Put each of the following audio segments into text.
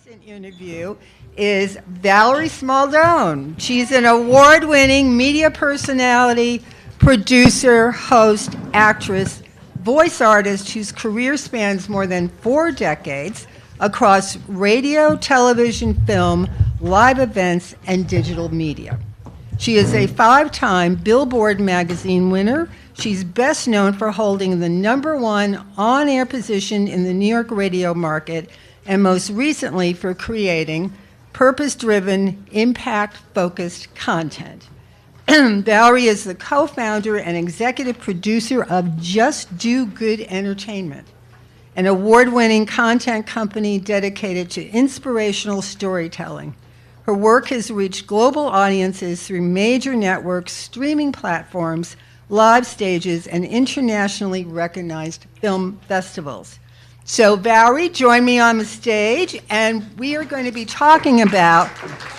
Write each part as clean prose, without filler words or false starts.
recent interview is Valerie Smaldone. She's an award-winning media personality, producer, host, actress, voice artist whose career spans more than 4 decades across radio, television, film, live events, and digital media. She is a 5-time Billboard magazine winner. She's best known for holding the #1 on-air position in the New York radio market, and most recently for creating purpose-driven, impact-focused content. Valerie is the co-founder and executive producer of Just Do Good Entertainment, an award-winning content company dedicated to inspirational storytelling. Her work has reached global audiences through major networks, streaming platforms, live stages, and internationally recognized film festivals. So Valerie, join me on the stage, and we are going to be talking about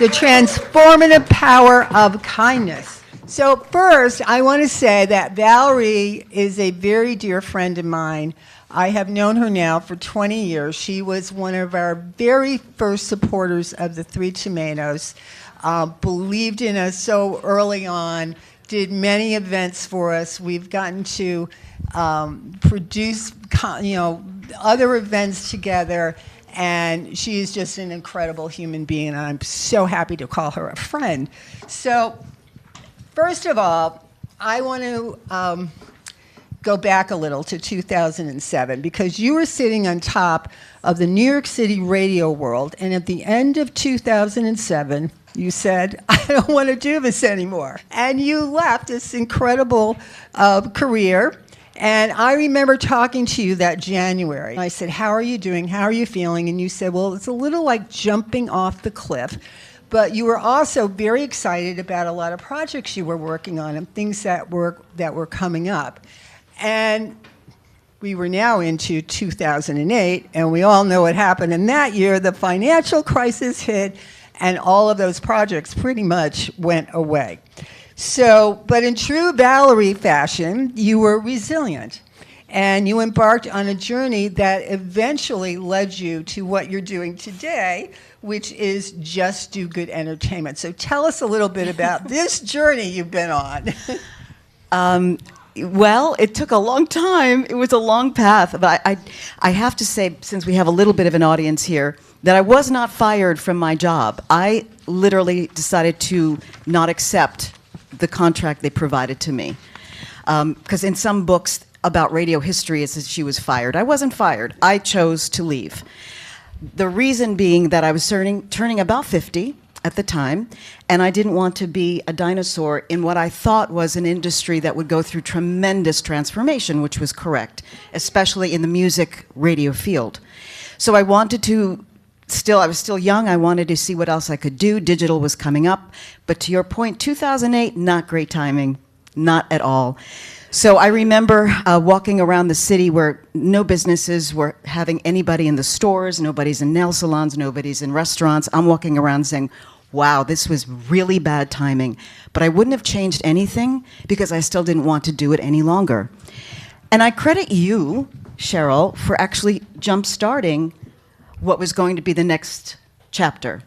the transformative power of kindness. So first, I want to say that Valerie is a very dear friend of mine. I have known her now for 20 years. She was one of our very first supporters of the Three Tomatoes, believed in us so early on, did many events for us. We've gotten to produce, other events together, and she is just an incredible human being, and I'm so happy to call her a friend. So, first of all, I want to go back a little to 2007, because you were sitting on top of the New York City radio world, and at the end of 2007, you said, I don't want to do this anymore. And you left this incredible career. And I remember talking to you that January. I said, how are you doing? How are you feeling? And you said, well, it's a little like jumping off the cliff. But you were also very excited about a lot of projects you were working on and things that were coming up. And we were now into 2008, and we all know what happened in that year. The financial crisis hit, and all of those projects pretty much went away. So, but in true Valerie fashion, you were resilient, and you embarked on a journey that eventually led you to what you're doing today, which is Just Do Good Entertainment. So tell us a little bit about this journey you've been on. Well, it took a long time. It was a long path. But I have to say, since we have a little bit of an audience here, that I was not fired from my job. I literally decided to not accept the contract they provided to me. Because in some books about radio history, it says she was fired. I wasn't fired. I chose to leave. The reason being that I was turning about 50 at the time, and I didn't want to be a dinosaur in what I thought was an industry that would go through tremendous transformation, which was correct, especially in the music radio field. So I wanted to I was still young. I wanted to see what else I could do. Digital was coming up. But to your point, 2008, not great timing, not at all. So I remember walking around the city where no businesses were having anybody in the stores, nobody's in nail salons, nobody's in restaurants. I'm walking around saying, wow, this was really bad timing. But I wouldn't have changed anything because I still didn't want to do it any longer. And I credit you, Cheryl, for actually jump-starting what was going to be the next chapter.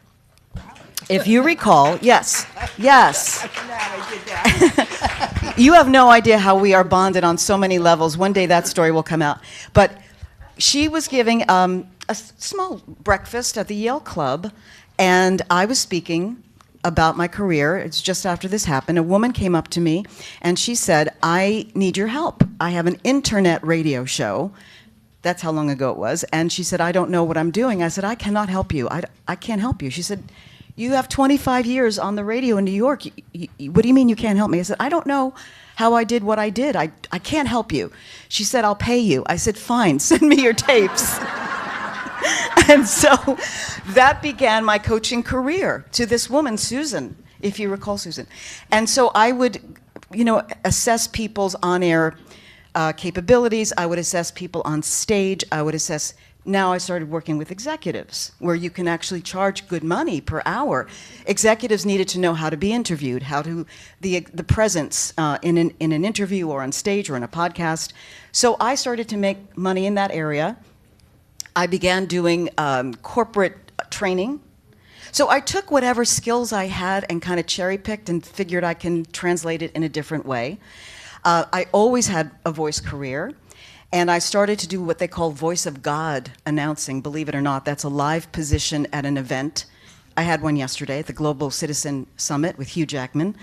If you recall, yes. You have no idea how we are bonded on so many levels. One day that story will come out. But she was giving a small breakfast at the Yale Club, and I was speaking about my career. It's just after this happened. A woman came up to me, and she said, I need your help. I have an internet radio show. That's how long ago it was. And she said, I don't know what I'm doing. I said, I cannot help you. I can't help you. She said, you have 25 years on the radio in New York. What do you mean you can't help me? I said, I don't know how I did what I did. I can't help you. She said, I'll pay you. I said, fine, send me your tapes. And so that began my coaching career to this woman, Susan, if you recall Susan. And so I would, assess people's on-air capabilities. I would assess people on stage. Now I started working with executives, where you can actually charge good money per hour. Executives needed to know how to be interviewed, the presence in an interview or on stage or in a podcast. So I started to make money in that area. I began doing corporate training. So I took whatever skills I had and kind of cherry-picked and figured I can translate it in a different way. I always had a voice career, and I started to do what they call Voice of God announcing, believe it or not. That's a live position at an event. I had one yesterday at the Global Citizen Summit with Hugh Jackman,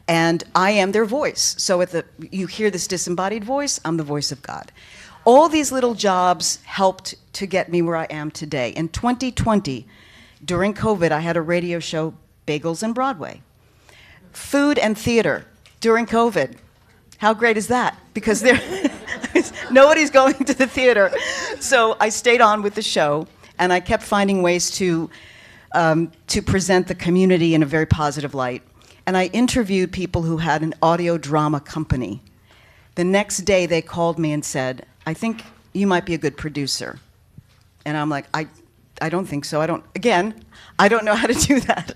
and I am their voice. So you hear this disembodied voice, I'm the voice of God. All these little jobs helped to get me where I am today. In 2020, during COVID, I had a radio show, Bagels and Broadway. Food and theater during COVID. How great is that? Because nobody's going to the theater. So I stayed on with the show, and I kept finding ways to present the community in a very positive light. And I interviewed people who had an audio drama company. The next day, they called me and said, I think you might be a good producer. And I'm like, I don't think so. I don't know how to do that.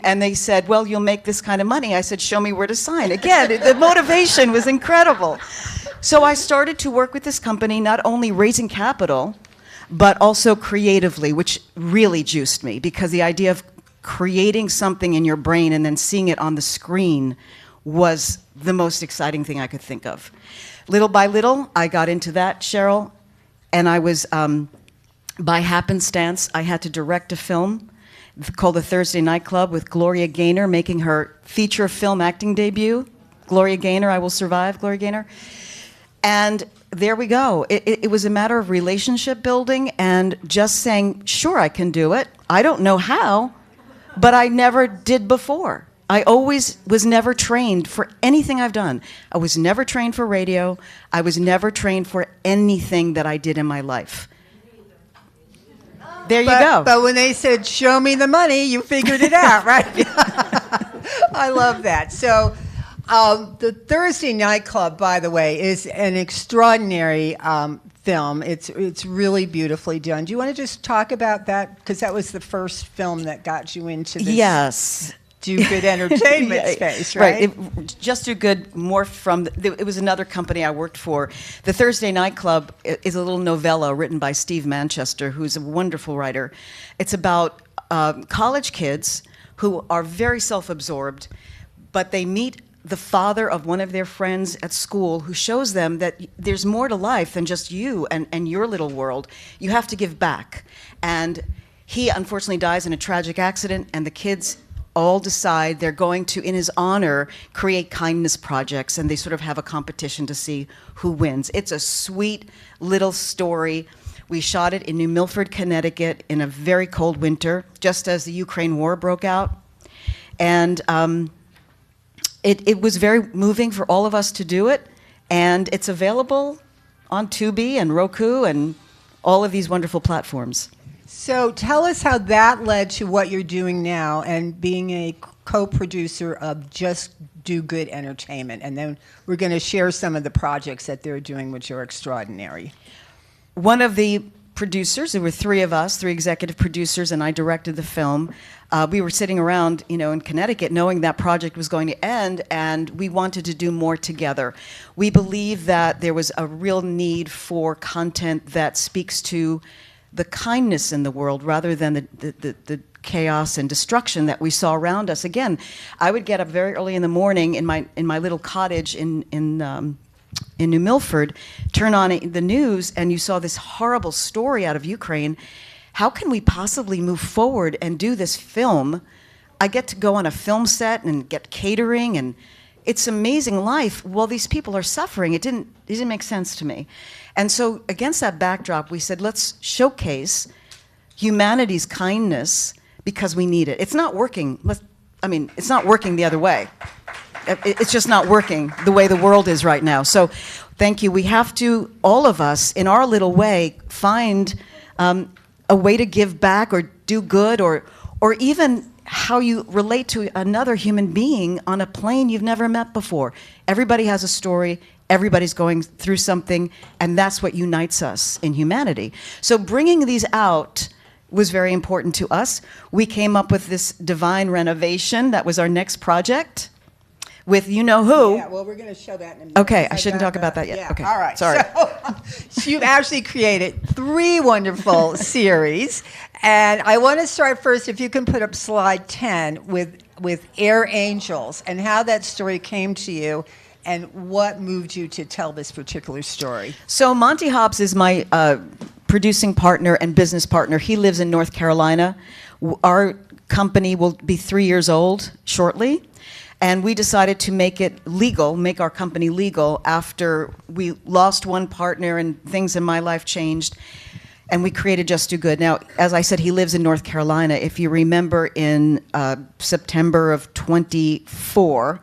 And they said, well, you'll make this kind of money. I said, show me where to sign. Again, the motivation was incredible. So I started to work with this company, not only raising capital, but also creatively, which really juiced me, because the idea of creating something in your brain and then seeing it on the screen was the most exciting thing I could think of. Little by little, I got into that, Cheryl, and I was, by happenstance, I had to direct a film called The Thursday Night Club with Gloria Gaynor making her feature film acting debut. Gloria Gaynor, I Will Survive, Gloria Gaynor. And there we go. It was a matter of relationship building and just saying, sure, I can do it. I don't know how, but I never did before. I always was never trained for anything I've done. I was never trained for radio. I was never trained for anything that I did in my life. There you go. But when they said, show me the money, you figured it out, right? I love that. So the Thursday Night Club, by the way, is an extraordinary film. It's really beautifully done. Do you want to just talk about that? Because that was the first film that got you into this. Yes. Do good entertainment space, right? Just Do Good more from, it was another company I worked for. The Thursday Night Club is a little novella written by Steve Manchester, who's a wonderful writer. It's about college kids who are very self-absorbed, but they meet the father of one of their friends at school who shows them that there's more to life than just you and your little world. You have to give back. And he unfortunately dies in a tragic accident, and the kids all decide they're going to, in his honor, create kindness projects, and they sort of have a competition to see who wins. It's a sweet little story. We shot it in New Milford, Connecticut in a very cold winter, just as the Ukraine war broke out. And it was very moving for all of us to do it, and it's available on Tubi and Roku and all of these wonderful platforms. So tell us how that led to what you're doing now and being a co-producer of Just Do Good Entertainment. And then we're going to share some of the projects that they're doing, which are extraordinary. One of the producers, there were three of us, three executive producers, and I directed the film. We were sitting around, in Connecticut knowing that project was going to end, and we wanted to do more together. We believe that there was a real need for content that speaks to the kindness in the world rather than the chaos and destruction that we saw around us. Again, I would get up very early in the morning in my little cottage in New Milford, turn on the news, and you saw this horrible story out of Ukraine. How can we possibly move forward and do this film? I get to go on a film set and get catering, and it's amazing life. Well, these people are suffering. It didn't make sense to me. And so against that backdrop, we said, let's showcase humanity's kindness because we need it. It's not working. It's not working the other way. It's just not working the way the world is right now. So thank you. We have to, all of us, in our little way, find a way to give back or do good or even how you relate to another human being on a plane you've never met before. Everybody has a story. Everybody's going through something, and that's what unites us in humanity. So bringing these out was very important to us. We came up with this divine renovation. That was our next project. with you know who. Yeah, well, we're going to show that in a minute. Okay, I shouldn't talk about that yet. Yeah. Okay, All right. sorry. So you've actually created 3 wonderful series. And I want to start first, if you can put up slide 10, with Air Angels and how that story came to you and what moved you to tell this particular story. So Monty Hobbs is my producing partner and business partner. He lives in North Carolina. Our company will be 3 years old shortly. And we decided to make it legal, make our company legal after we lost one partner and things in my life changed. And we created Just Do Good. Now, as I said, he lives in North Carolina. If you remember in September of 24,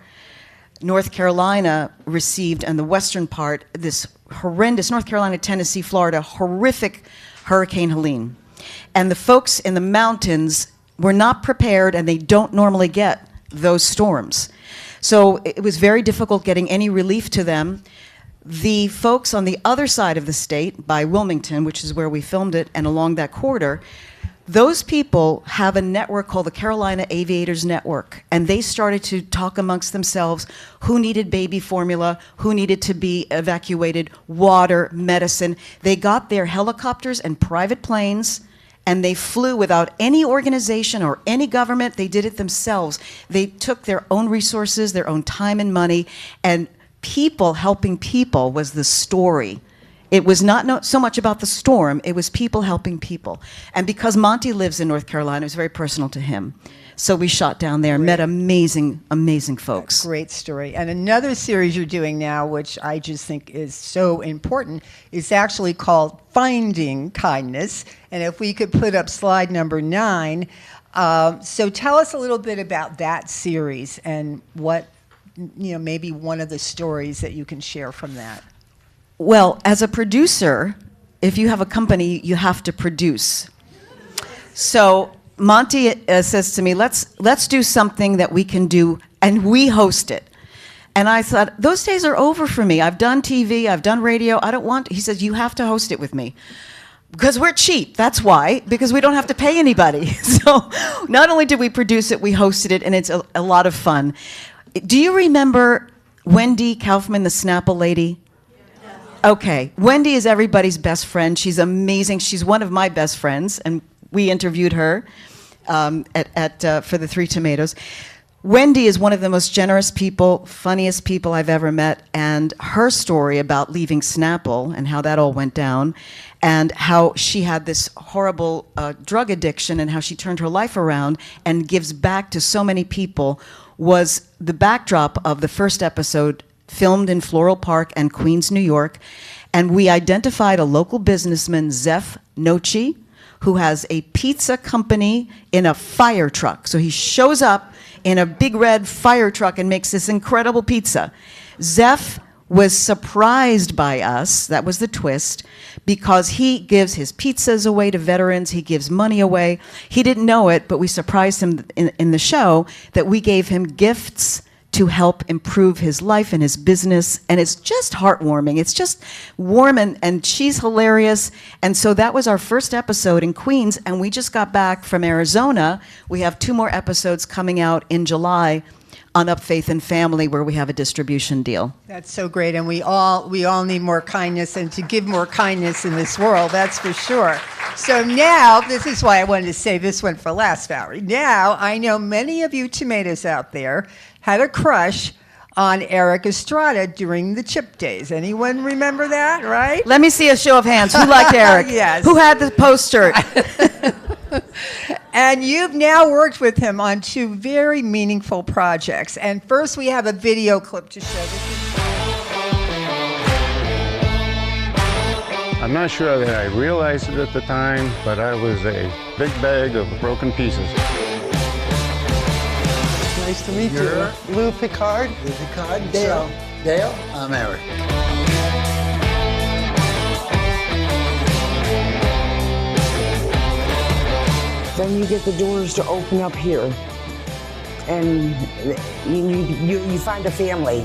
North Carolina received, and the western part, this horrendous, North Carolina, Tennessee, Florida, horrific Hurricane Helene. And the folks in the mountains were not prepared, and they don't normally get those storms. So it was very difficult getting any relief to them. The folks on the other side of the state, by Wilmington, which is where we filmed it, and along that corridor, those people have a network called the Carolina Aviators Network, and they started to talk amongst themselves who needed baby formula, who needed to be evacuated, water, medicine. They got their helicopters and private planes, and they flew without any organization or any government. They did it themselves. They took their own resources, their own time and money, and people helping people was the story. It was not so much about the storm, it was people helping people. And because Monty lives in North Carolina, it was very personal to him. So we shot down there, met amazing, amazing folks. Great story. And another series you're doing now, which I just think is so important, is actually called Finding Kindness. And if we could put up slide number 9. So tell us a little bit about that series and what, maybe one of the stories that you can share from that. Well, as a producer, if you have a company, you have to produce. So Monty says to me, let's do something that we can do, and we host it. And I thought, those days are over for me. I've done TV, I've done radio, I don't want, he says, you have to host it with me. Because we're cheap, that's why, because we don't have to pay anybody. So not only did we produce it, we hosted it, and it's a lot of fun. Do you remember Wendy Kaufman, the Snapple lady? Okay, Wendy is everybody's best friend. She's amazing. She's one of my best friends, and we interviewed her for the Three Tomatoes. Wendy is one of the most generous people, funniest people I've ever met, and her story about leaving Snapple and how that all went down, and how she had this horrible drug addiction and how she turned her life around and gives back to so many people was the backdrop of the first episode, filmed in Floral Park and Queens, New York. And we identified a local businessman, Zeph Nochi, who has a pizza company in a fire truck. So he shows up in a big red fire truck and makes this incredible pizza. Zeph was surprised by us, that was the twist, because he gives his pizzas away to veterans, he gives money away. He didn't know it, but we surprised him in the show that we gave him gifts to help improve his life and his business, and it's just heartwarming. It's just warm, and she's hilarious. And so that was our first episode in Queens, and we just got back from Arizona. We have 2 more episodes coming out in July on Up Faith and Family, where we have a distribution deal. That's so great, and we all need more kindness and to give more kindness in this world, that's for sure. So now, this is why I wanted to save this one for last, Valerie. Now, I know many of you tomatoes out there had a crush on Erik Estrada during the Chip days. Anyone remember that, right? Let me see a show of hands. Who liked Erik? Yes. Who had the poster? And you've now worked with him on 2 very meaningful projects. And first, we have a video clip to show. I'm not sure that I realized it at the time, but I was a big bag of broken pieces. Nice to meet you. Lou Picard. Lou Picard. Dale. Dale. I'm Erik. Then you get the doors to open up here, and you find a family.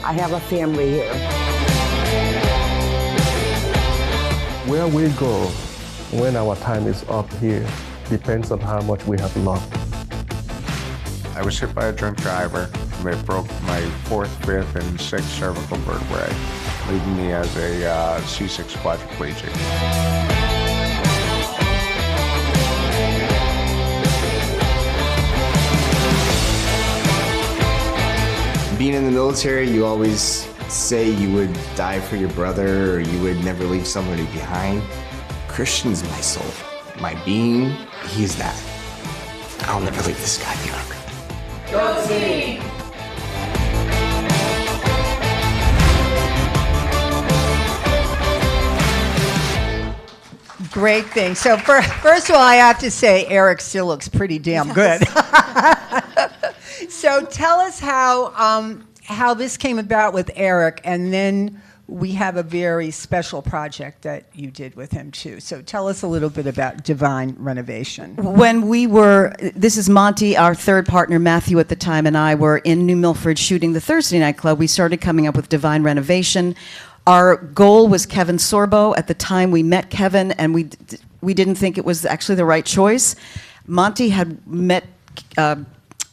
I have a family here. Where we go when our time is up here depends on how much we have loved. I was hit by a drunk driver. It broke my fourth, fifth, and sixth cervical vertebrae, leaving me as a C6 quadriplegic. Being in the military, you always say you would die for your brother or you would never leave somebody behind. Christian's my soul, my being, he's that. I'll never leave this guy behind. Go team! Great thing. So first of all, I have to say Erik still looks pretty damn good. So tell us how this came about with Erik, and then we have a very special project that you did with him too. So tell us a little bit about Divine Renovation. When this is Monty, our third partner, Matthew at the time, and I were in New Milford shooting the Thursday Night Club. We started coming up with Divine Renovation. Our goal was Kevin Sorbo. At the time, we met Kevin, and we didn't think it was actually the right choice. Monty had met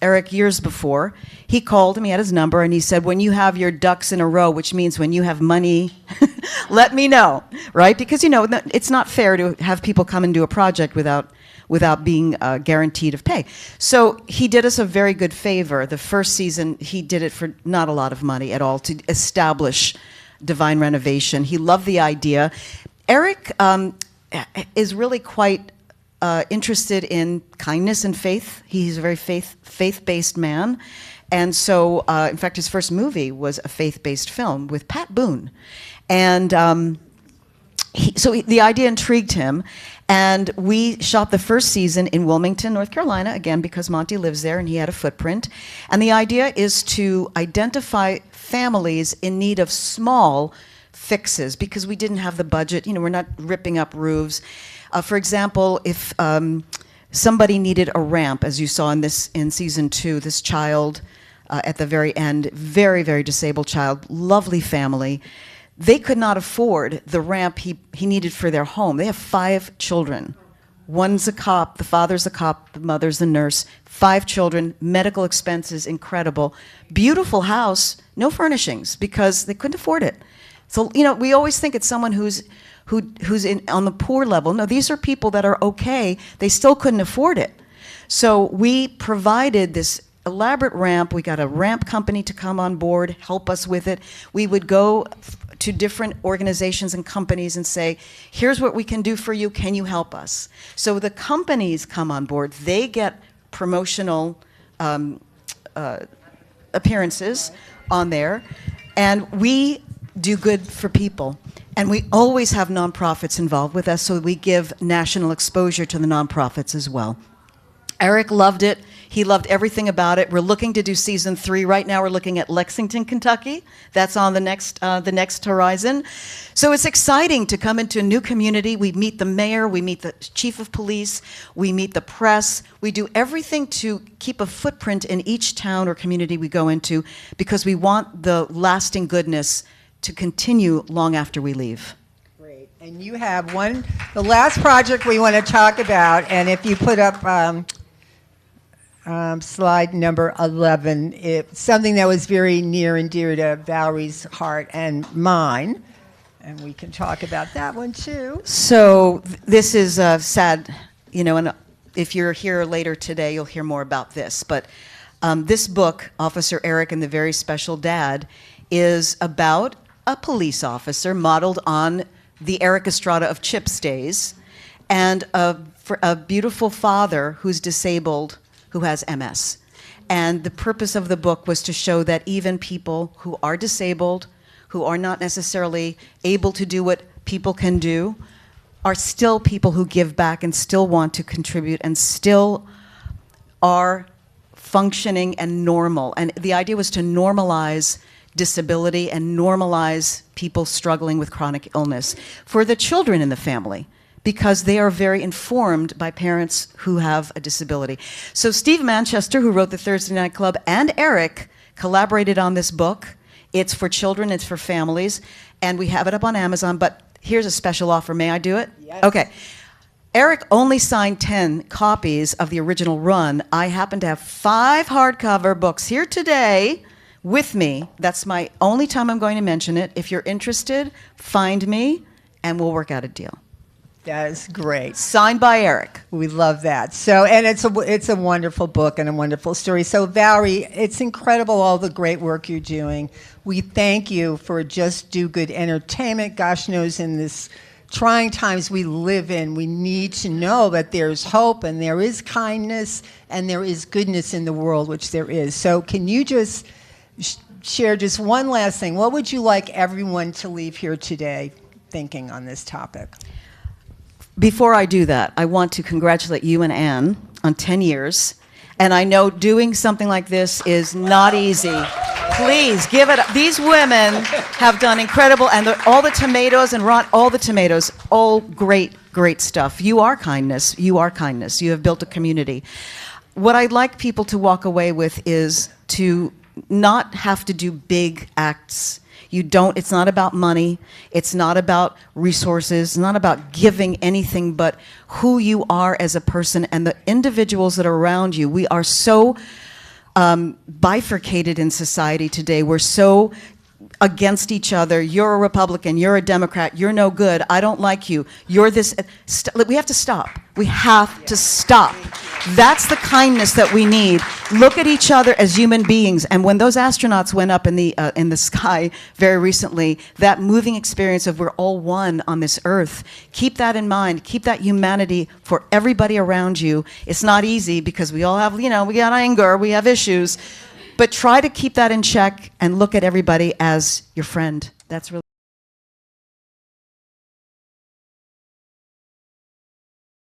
Erik years before. He called him, he had his number, and he said, when you have your ducks in a row, which means when you have money, let me know, right? Because, you know, it's not fair to have people come and do a project without being guaranteed of pay. So he did us a very good favor. The first season, he did it for not a lot of money at all to establish Divine Renovation. He loved the idea. Erik is really quite interested in kindness and faith. He's a very faith-based man. And so, in fact, his first movie was a faith-based film with Pat Boone. And so the idea intrigued him. And we shot the first season in Wilmington, North Carolina, again, because Monty lives there and he had a footprint. And the idea is to identify families in need of small fixes because we didn't have the budget. You know, we're not ripping up roofs. For example, if somebody needed a ramp, as you saw in season 2, this child at the very end, very, very disabled child, lovely family. They could not afford the ramp he needed for their home. They have 5 children. One's a cop, the father's a cop, the mother's a nurse, 5 children, medical expenses, incredible. Beautiful house, no furnishings because they couldn't afford it. So, you know, we always think it's someone who's on the poor level. No, these are people that are okay. They still couldn't afford it. So we provided this elaborate ramp. We got a ramp company to come on board, help us with it. We would go to different organizations and companies and say, here's what we can do for you. Can you help us? So the companies come on board. They get promotional appearances on there. And we do good for people. And we always have nonprofits involved with us, so we give national exposure to the nonprofits as well. Erik loved it. He loved everything about it. We're looking to do season 3. Right now we're looking at Lexington, Kentucky. That's on the next horizon. So it's exciting to come into a new community. We meet the mayor, we meet the chief of police, we meet the press. We do everything to keep a footprint in each town or community we go into because we want the lasting goodness to continue long after we leave. Great. And you have the last project we want to talk about, and if you put up slide number 11, it's something that was very near and dear to Valerie's heart and mine, and we can talk about that one too. So this is sad, you know, and if you're here later today, you'll hear more about this. But this book, Officer Erik and the Very Special Dad, is about a police officer modeled on the Erik Estrada of Chip's days and a beautiful father who's disabled who has MS. And the purpose of the book was to show that even people who are disabled, who are not necessarily able to do what people can do, are still people who give back and still want to contribute and still are functioning and normal. And the idea was to normalize disability and normalize people struggling with chronic illness for the children in the family, because they are very informed by parents who have a disability. So Steve Manchester, who wrote the Thursday Night Club, and Erik collaborated on this book. It's for children, it's for families, and we have it up on Amazon, but here's a special offer. May I do it? Yes. Okay. Erik only signed 10 copies of the original run. I happen to have 5 hardcover books here today with me. That's my only time I'm going to mention it. If you're interested, find me and we'll work out a deal. That is great. Signed by Erik. We love that. So, and it's a wonderful book and a wonderful story. So, Valerie, it's incredible all the great work you're doing. We thank you for Just Do Good Entertainment. Gosh knows in this trying times we live in, we need to know that there's hope and there is kindness and there is goodness in the world, which there is. So, can you just share just one last thing? What would you like everyone to leave here today thinking on this topic? Before I do that, I want to congratulate you and Anne on 10 years. And I know doing something like this is not easy. Please give it up. These women have done incredible, and all the tomatoes and all the tomatoes, all great, great stuff. You are kindness. You are kindness. You have built a community. What I'd like people to walk away with is to not have to do big acts. It's not about money, it's not about resources, it's not about giving anything but who you are as a person and the individuals that are around you. We are so bifurcated in society today. We're so against each other. You're a Republican, you're a Democrat, you're no good, I don't like you, you're this. We have to stop. We have to stop. That's the kindness that we need. Look at each other as human beings. And when those astronauts went up in the sky very recently, that moving experience of we're all one on this earth, keep that in mind. Keep that humanity for everybody around you. It's not easy because we all have, we got anger, we have issues. But try to keep that in check and look at everybody as your friend. That's really